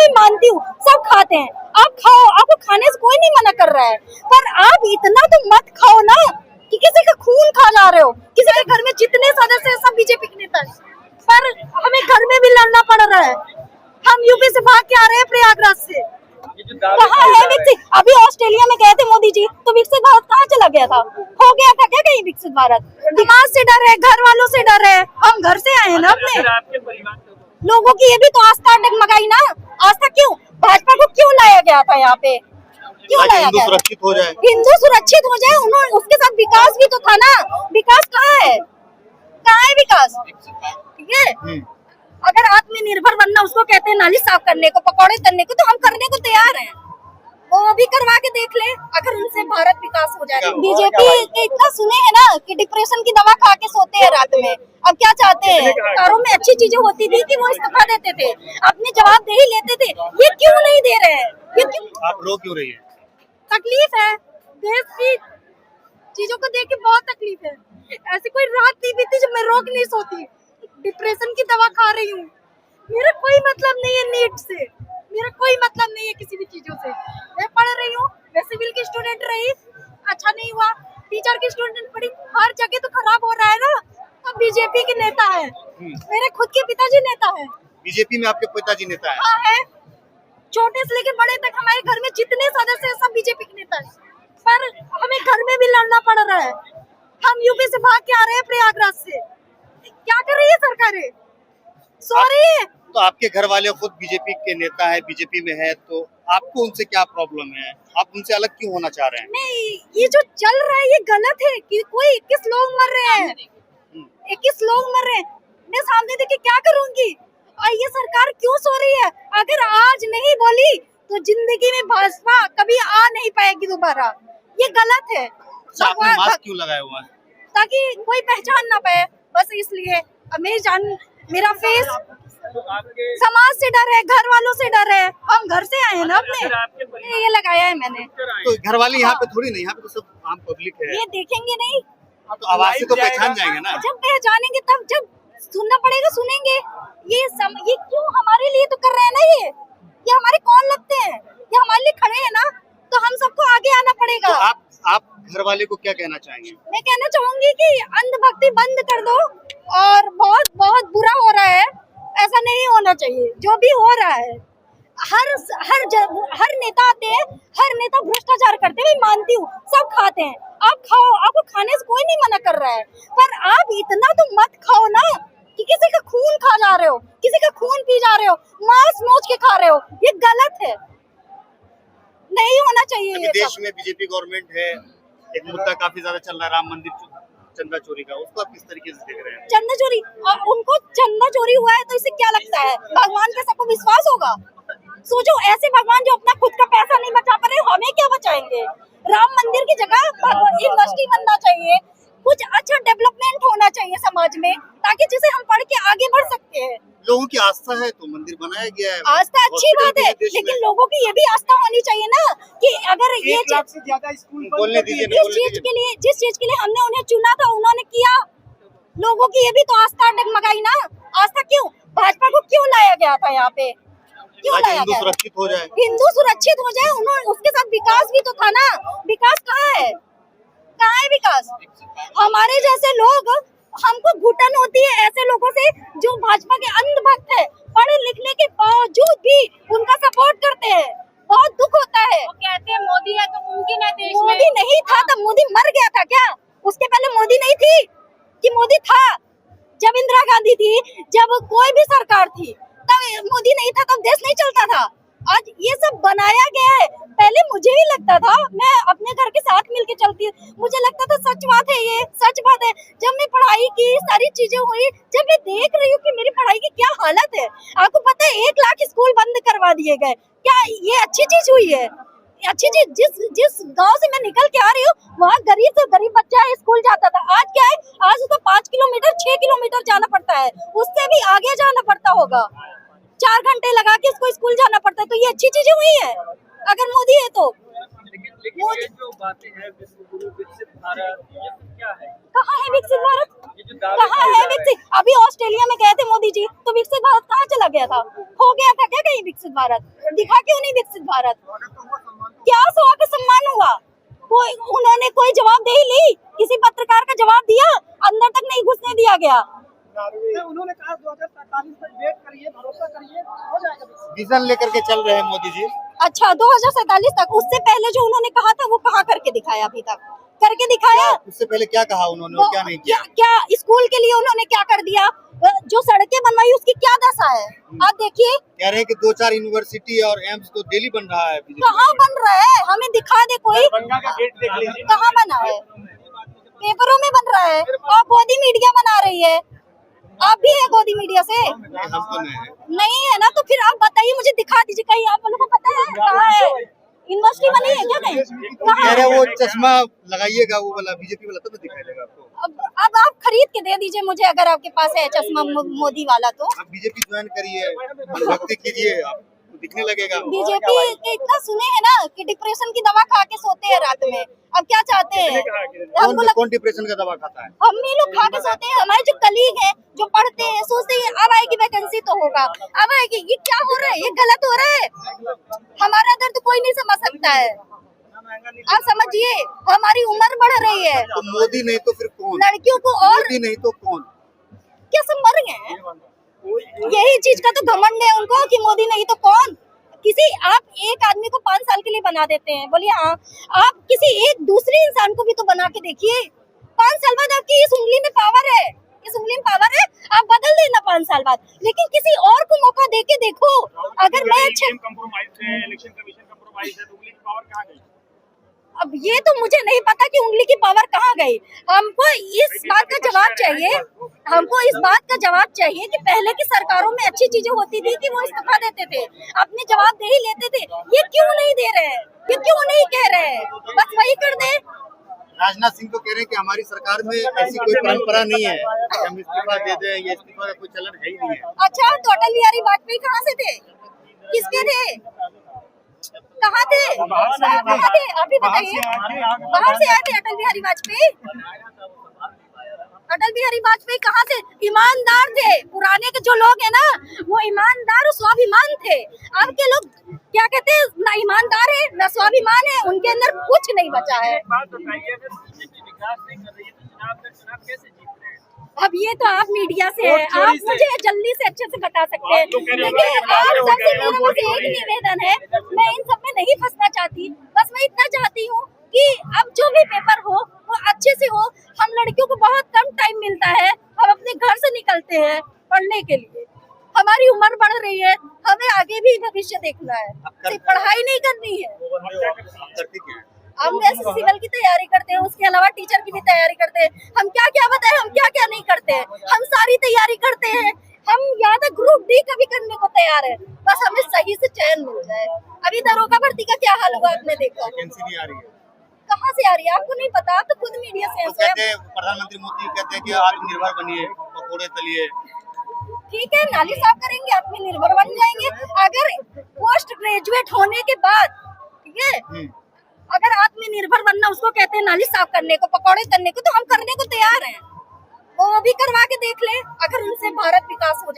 भी मानती हूँ, सब खाते हैं, आप खाओ, आपको खाने से कोई नहीं मना कर रहा है, पर आप इतना तो मत खाओ ना कि किसी का खून खा जा रहे हो। किसी के घर में जितने सदस्य हैं सब बीजेपी के नेता हैं, पर हमें घर में भी लड़ना पड़ रहा है। हम यूपी से भाग के आ रहे हैं प्रयागराज से। कहाँ है विकसित? अभी ऑस्ट्रेलिया में गए थे मोदी जी, तो विकसित भारत कहाँ चला गया था? हो गया था क्या कहीं विकसित भारत? दिमाग से डर है, घर वालों से डर है, हम घर से आए हैं ना अपने। लोगों की ये भी तो आस्था डगमगाई ना। आस्था क्यों? भाजपा को क्यों लाया गया था यहाँ पे? क्यों लाया गया? सुरक्षित हो जाए, हिंदू सुरक्षित हो जाए, उन्होंने उसके साथ विकास भी तो था ना। विकास कहाँ है? कहाँ है विकास? ठीक है, अगर आत्मनिर्भर बनना उसको कहते हैं नाली साफ करने को, पकौड़े तलने को, तो हम करने को तैयार हैं। वो भी करवा के देख ले, अगर उनसे भारत विकास हो जाए। बीजेपी के इतना सुने हैं ना कि डिप्रेशन की दवा खा के सोते हैं रात में। अब क्या चाहते हैं? कारों में अच्छी चीजें होती थी कि वो इस्तीफा देते थे, अपने जवाबदेही लेते थे। ये क्यों नहीं दे रहे हैं? ये क्यों? आप रो क्यों रही है? तकलीफ है, देश की चीजों को देख के बहुत तकलीफ है। ऐसी कोई रात नहीं बीती जब मैं रोक नहीं सोती। डिप्रेशन की दवा खा रही हूँ। मेरा कोई मतलब नहीं है नीट से, मेरा कोई मतलब नहीं है किसी भी चीजों से। मैं पढ़ रही हूँ, मैं सिविल की स्टूडेंट रही, अच्छा नहीं हुआ। टीचर की स्टूडेंट पढ़ी, हर जगह तो खराब हो रहा है ना। अब बीजेपी के नेता है, मेरे खुद के पिताजी नेता है। बीजेपी में आपके पिताजी नेता है? हाँ है, छोटे से लेके बड़े तक हमारे घर में जितने सदस्य हैं सब बीजेपी के नेता हैं, पर हमें घर में भी लड़ना पड़ रहा है। हम यूपी से भाग के आ रहे हैं प्रयागराज से। क्या कर रही है सरकारें? सो रही है। तो आपके घर वाले खुद बीजेपी के नेता है, बीजेपी में है, तो आपको उनसे क्या प्रॉब्लम है? आप उनसे अलग क्यों होना चाह रहे हैं? नहीं, ये जो चल रहा है ये गलत है कि कोई 21 लोग मर रहे हैं, 21 लोग मर रहे हैं। मैं सामने देख के क्या करूंगी? और ये सरकार क्यों सो रही है? अगर आज नहीं बोली तो जिंदगी में भाजपा कभी आ नहीं पाएगी दोबारा। ये गलत है। आपने मास्क क्यों लगाया हुआ है? ताकि कोई पहचान ना पाए, बस इसलिए। अब मेरा फेस, समाज से डर है, घर वालों से डर है, हम घर से आए हैं ना अपने। ये लगाया है मैंने। तो घर वाले यहाँ पे थोड़ी नहीं, यहाँ पे तो सब आम पब्लिक है। ये देखेंगे नहीं? तो आवाज से तो पहचान जाएंगे ना। जब पहचानेंगे तब, जब सुनना पड़ेगा सुनेंगे। ये क्यों हमारे लिए तो कर रहे हैं ना ये हमारे कौन लगते हैं? ये हमारे लिए खड़े हैं ना, तो हम सबको आगे आना पड़ेगा। तो आप घर वाले को क्या कहना चाहेंगे? मैं कहना चाहूंगी कि अंधभक्ति बंद कर दो, और बहुत बहुत बुरा हो रहा है, ऐसा नहीं होना चाहिए। जो भी हो रहा है, हर नेता आते हैं, हर नेता भ्रष्टाचार करते हैं, मैं मानती हूँ, सब खाते हैं, आप खाओ, आपको खाने से कोई नहीं मना कर रहा है, पर आप इतना तो मत खाओ ना कि किसी का खून खा जा रहे हो, किसी का खून पी जा रहे हो, मांस नोच के खा रहे हो। ये गलत है, नहीं होना चाहिए। अभी देश में बीजेपी गवर्नमेंट है, एक मुद्दा काफी ज्यादा चल रहा है, राम मंदिर चंदा चोरी का, उसको आप किस तरीके से देख रहे हैं? चंदा चोरी, और उनको चंदा चोरी हुआ है तो इससे क्या लगता है? भगवान पे सबको विश्वास होगा? सोचो, ऐसे भगवान जो अपना खुद का पैसा नहीं बचा पा रहे, हमें क्या बचाएंगे? राम मंदिर की जगह यूनिवर्सिटी बनना चाहिए, कुछ अच्छा डेवलपमेंट होना चाहिए समाज में, ताकि जिसे हम पढ़ के आगे बढ़ सकते हैं। लोगों की आस्था है तो मंदिर बनाया गया है। आस्था अच्छी बात है, लेकिन लोगों की ये भी आस्था होनी चाहिए ना कि अगर ये से ज्यादा स्कूल बोलने दीजिए, जिस चीज के लिए हमने उन्हें चुना था उन्होंने किया। लोगों की ये भी तो आस्था डगमगाई ना। आस्था क्यों? भाजपा को क्यों लाया गया था यहाँ पे? क्यों लाया हिंदू गया? सुरक्षित हो जाए, हिंदू सुरक्षित हो जाए, उन्होंने उसके साथ विकास भी तो था ना। विकास कहाँ है? कहाँ है विकास? हमारे जैसे लोग, हमको घुटन होती है ऐसे लोगों से जो भाजपा के अंधभक्त है, पढ़े लिखने के बावजूद भी उनका सपोर्ट करते हैं। बहुत दुख होता है। वो कहते हैं मोदी है तो मुमकिन है देश में। मोदी नहीं था तब मोदी मर गया था क्या? उसके पहले मोदी नहीं थी कि मोदी था? जब इंदिरा गांधी थी, जब कोई भी सरकार थी, तब मोदी नहीं था, तब देश नहीं चलता था। आज ये सब बनाया गया है। पहले मुझे भी लगता था, मैं अपने घर के साथ मिलके चलती हूँ, मुझे लगता था सच बात है, ये सच बात है। जब मैं पढ़ाई की, सारी चीजें हुई, जब मैं देख रही हूँ कि मेरी पढ़ाई की क्या हालत है। आपको पता है 1 लाख स्कूल बंद करवा दिए गए। क्या ये अच्छी चीज हुई है? अच्छी चीज, जिस गांव से मैं निकल के आ रही हूँ, वहाँ गरीब से गरीब बच्चा स्कूल जाता था। आज क्या है? आज उसको 5 किलोमीटर 6 किलोमीटर जाना पड़ता है, उससे भी आगे जाना पड़ता होगा, 4 घंटे लगा के इसको स्कूल जाना पड़ता है। तो ये अच्छी चीजें हुई है अगर मोदी है तो। लेकिन ये जो बातें हैं विश्वगुरु विकसित भारत, ये सब क्या है? कहाँ है विकसित भारत? कहाँ है कहाँ विकसित? अभी ऑस्ट्रेलिया में गए थे मोदी जी, तो विकसित भारत कहाँ चला गया था? हो गया था क्या कहीं विकसित? विकसित भारत, दिखा क्यों नहीं विकसित भारत? क्या सवा का सम्मान हुआ? कोई उन्होंने कोई जवाब दे ही ली? किसी पत्रकार का जवाब दिया? अंदर तक नहीं घुसने दिया गया। उन्होंने कहा 2047 तक वेट करिए, भरोसा करिए, हो जाएगा। विजन लेकर के चल रहे हैं मोदी जी। अच्छा 2047 तक, उससे पहले जो उन्होंने कहा था वो कहाँ करके दिखाया? अभी तक करके दिखाया? उससे पहले क्या कहा उन्होंने और क्या नहीं किया? क्या स्कूल के लिए उन्होंने क्या कर दिया? जो सड़कें बनवाई उसकी क्या दशा है? आप देखिए, कह रहे हैं कि 2-4 यूनिवर्सिटी और एम्स तो दिल्ली बन रहा है। कहाँ बन रहा है? हमें दिखा दे कोई, का गेट देख लीजिए, कहाँ बना है? पेपरों में बन रहा है और गोदी मीडिया बना रही है। आप भी है गोदी मीडिया से? हम तो नहीं है। नहीं है ना, तो फिर आप बताइए, मुझे दिखा दीजिए कहीं। आप लोगों को पता है कहाँ है? यूनिवर्सिटी बनी है क्या कहीं? कह कहाँ रहे है? वो चश्मा लगाइएगा, वो वाला बीजेपी वाला, तब दिखाई देगा आपको। अब आप खरीद के दे दीजिए मुझे, अगर आपके पास है चश्मा मोदी वाला तो। आप बीजेपी ज्वाइन करिए, भक्ति कीजिए, आपको दिखने लगेगा। बीजेपी के इतना सुने हैं ना कि डिप्रेशन की दवा खा के सोते हैं रात में। अब क्या चाहते हैं? हमको कौन डिप्रेशन का दवा खाता है? हम ही लोग खा के सोते हैं। हमारे जो कलीग हैं, जो पढ़ते हैं, सोचते हैं अब आएगी वैकेंसी तो होगा, अब आएगी। ये क्या हो रहा है? ये गलत हो रहा है। हमारा दर्द कोई नहीं समझ सकता है। आप समझिए, हमारी उम्र बढ़ रही है। तो मोदी नहीं तो फिर कौन? लड़कियों को और मोदी नहीं तो कौन? क्या सब मर गए हैं? यही चीज का तो घमंड है उनको कि मोदी नहीं तो कौन। किसी आप एक आदमी को 5 साल के लिए बना देते हैं, बोलिए हाँ, आप किसी एक दूसरे इंसान को भी तो बना के देखिए। 5 साल बाद आपकी इस उंगली में पावर है, इस उंगली में पावर है, आप बदल देना 5 साल बाद, लेकिन किसी और को मौका दे के देखो। अगर मैं कंप्रोमाइज है, इलेक्शन कमीशन कंप्रोमाइज है, तो उंगली की पावर कहाँ गई? अब ये तो मुझे नहीं पता कि उंगली की पावर कहाँ गई। हमको इस बात का जवाब चाहिए, हमको इस बात का जवाब चाहिए कि पहले की सरकारों में अच्छी चीजें होती थी कि वो इस्तीफा देते थे, अपने जवाब दे ही लेते थे। ये क्यों नहीं दे रहे हैं? ये क्यों नहीं कह रहे हैं? बस वही कर दे। राजनाथ सिंह तो कह रहे हैं कि हमारी सरकार में ऐसी कोई परंपरा नहीं है कि हम इस्तीफा दे दें, ये इस्तीफा का कोई चलन है ही नहीं है। अच्छा, तो अटल बिहारी वाजपेयी कहाँ से थे? किसके थे? कहाँ थे? कहाँ थे? आप ही बताइए। बाहर से आए थे अटल बिहारी वाजपेयी? अटल बिहारी वाजपेयी कहाँ से? ईमानदार थे। पुराने के जो लोग हैं ना, वो ईमानदार और स्वाभिमान थे। अब के लोग क्या कहते हैं? ना ईमानदार है ना स्वाभिमान है, उनके अंदर कुछ नहीं बचा है। बात बताइए, अगर बीजेपी विकास नहीं कर रही है तो चुनाव कैसे जीत रहे हैं? अब ये तो आप मीडिया से है, आप मुझे जल्दी से अच्छे से बता सकते हैं। देखिए, आप सबसे मेरा बस एक निवेदन है, मैं इन सब में नहीं फंसना चाहती। बस मैं इतना चाहती हूँ कि अब जो भी पेपर हो वो अच्छे से हो। हम लड़कियों को बहुत कम टाइम मिलता है, हम अपने घर से निकलते हैं पढ़ने के लिए। हमारी उम्र बढ़ रही है, हमें आगे भी भविष्य देखना है, सिर्फ पढ़ाई नहीं करनी है। हम वैसे सिविल की तैयारी करते हैं, उसके अलावा टीचर की भी तैयारी करते हैं। हम क्या क्या बताएं, हम क्या क्या नहीं करते हैं? हम सारी तैयारी करते हैं। हम यहाँ तक ग्रुप डी का भी करने को तैयार है, बस हमें सही से चयन मिल जाए। अभी दरोगा भर्ती का क्या हाल हुआ आपने देखा? वैकेंसी नहीं आ रही है। कहाँ से आ रही है? आपको नहीं पता? आप तो खुद मीडिया से तो कहते हैं प्रधानमंत्री मोदी कहते हैं कि आत्मनिर्भर बनिए, पकौड़े तलिए। ठीक है, नाली साफ करेंगे, आत्मनिर्भर बन जाएंगे। अगर पोस्ट ग्रेजुएट होने के बाद, ठीक है, अगर आत्मनिर्भर बनना उसको कहते हैं नाली साफ करने को, पकौड़े तलने को, तो हम करने को तैयार हैं। वो भी करवा के देख ले, अगर उनसे भारत विकास हो जाए।